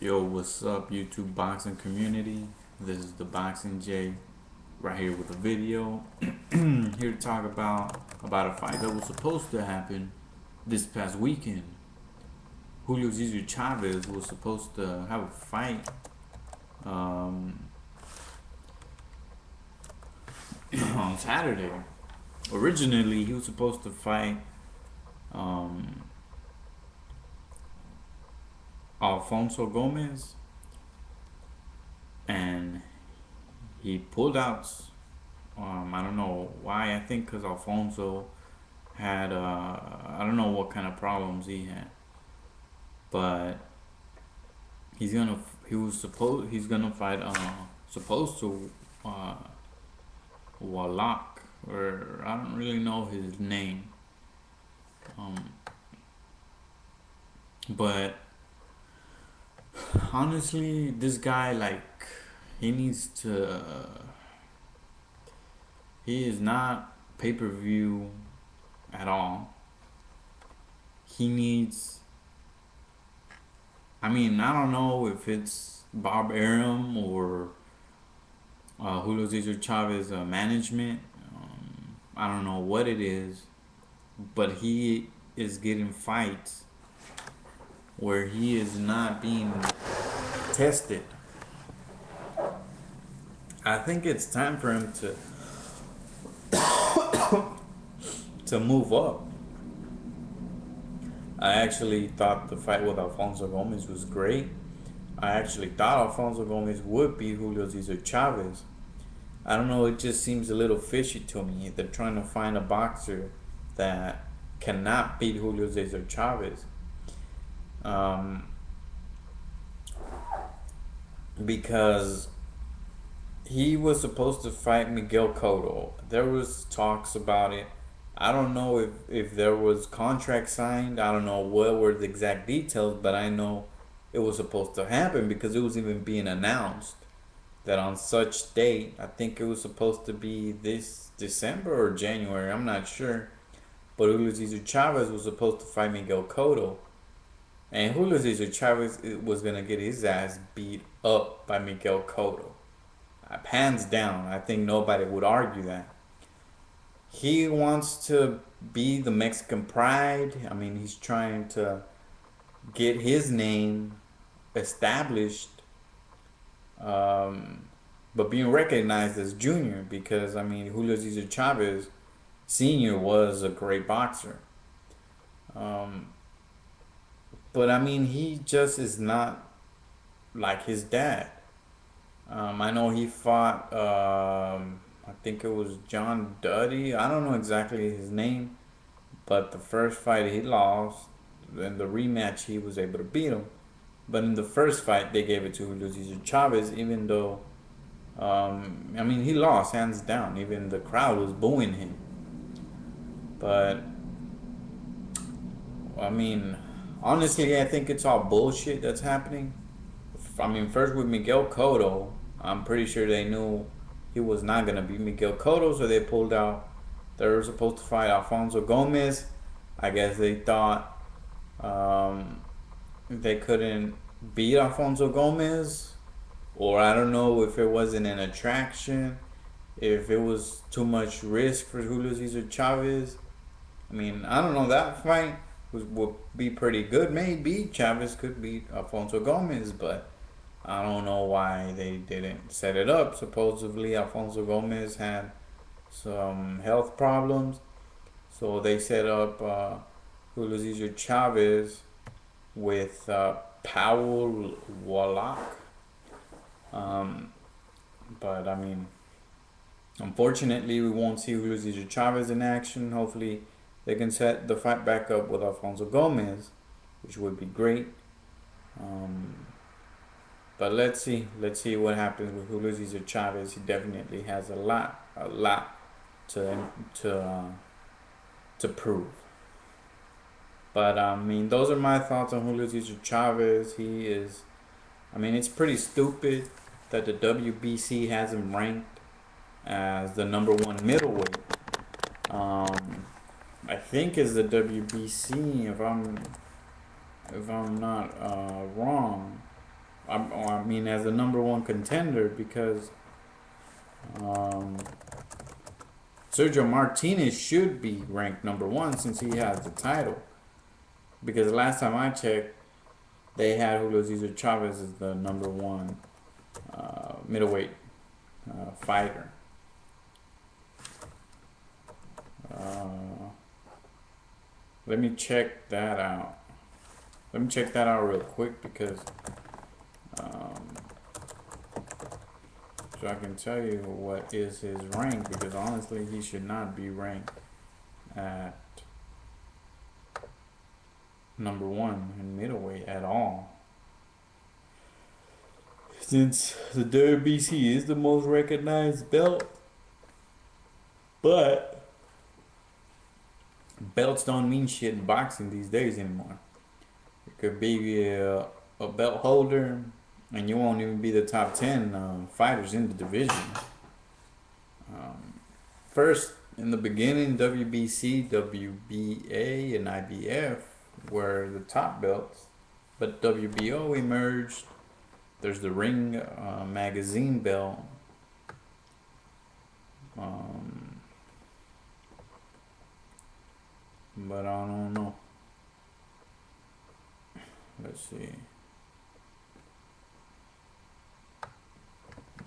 Yo, what's up, YouTube boxing community? This is the Boxing J, right here with a video. Here to talk about a fight that was supposed to happen this past weekend. Julio Cesar Chavez was supposed to have a fight um, on Saturday. Originally, he was supposed to fight um, Alfonso Gomez, and he pulled out. I don't know why. I think because Alfonso had I don't know what kind of problems he had, but he's gonna fight supposed to uh, Wallach, or I don't really know his name, um, but honestly, this guy, like, he needs to. He is not pay-per-view at all. He needs. I mean, I don't know if it's Bob Arum or Julio Cesar Chavez management. I don't know what it is, but he is getting fights where he is not being tested. I think it's time for him to move up. I actually thought the fight with Alfonso Gomez was great. I actually thought Alfonso Gomez would beat Julio Cesar Chavez. I don't know, it just seems a little fishy to me. They're trying to find a boxer that cannot beat Julio Cesar Chavez. Because he was supposed to fight Miguel Cotto. There was talks about it. I don't know if there was contract signed. I don't know what were the exact details, but I know it was supposed to happen because it was even being announced that on such date, I think it was supposed to be this December or January, I'm not sure. But Julio Cesar Chavez was supposed to fight Miguel Cotto. And Julio Cesar Chavez was going to get his ass beat up by Miguel Cotto. Hands down, I think nobody would argue that. He wants to be the Mexican pride. I mean, he's trying to get his name established, but being recognized as Junior, because, I mean, Julio Cesar Chavez Sr. was a great boxer. But, I mean, he just is not like his dad. I know he fought, I think it was John Duddy. I don't know exactly his name, but the first fight he lost. In the rematch, he was able to beat him. But in the first fight, they gave it to Julio Cesar Chavez, even though, I mean, he lost hands down. Even the crowd was booing him. But, I mean, honestly, I think it's all bullshit that's happening. I mean, first with Miguel Cotto, I'm pretty sure they knew he was not going to beat Miguel Cotto, so they pulled out. They were supposed to fight Alfonso Gomez. I guess they thought they couldn't beat Alfonso Gomez, or I don't know if it wasn't an attraction, if it was too much risk for Julio Cesar Chavez. I mean, I don't know. That fight would be pretty good. Maybe Chavez could beat Alfonso Gomez, but I don't know why they didn't set it up. Supposedly, Alfonso Gomez had some health problems, so they set up Julio Cesar Chavez with Paul Wallach. But I mean, unfortunately, we won't see Julio Cesar Chavez in action. Hopefully, they can set the fight back up with Alfonso Gomez, which would be great. But let's see what happens with Julio Cesar Chavez. He definitely has a lot to prove. But I mean, those are my thoughts on Julio Cesar Chavez. He is, I mean, it's pretty stupid that the WBC has him ranked as the #1 middleweight. I think is the WBC, if I'm not wrong. I mean, as a number one contender because Sergio Martinez should be ranked number one since he has the title. Because last time I checked, they had Julio Cesar Chavez as the number one middleweight fighter. Let me check that out. Let me check that out real quick because so I can tell you what is his rank, because honestly he should not be ranked at number one in middleweight at all. Since the WBC is the most recognized belt, but belts don't mean shit in boxing these days anymore. It could be a belt holder, and you won't even be the top 10 fighters in the division. First, in the beginning, WBC, WBA, and IBF were the top belts, but WBO emerged. There's the Ring magazine belt. But I don't know. Let's see.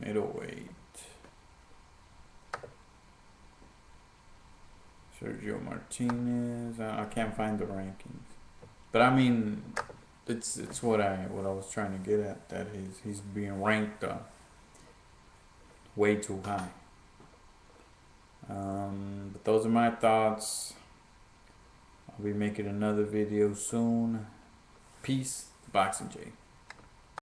Middleweight. Sergio Martinez. I can't find the rankings, but I mean, it's what I was trying to get at. That he's being ranked way too high. But those are my thoughts. I'll be making another video soon. Peace, Boxing J.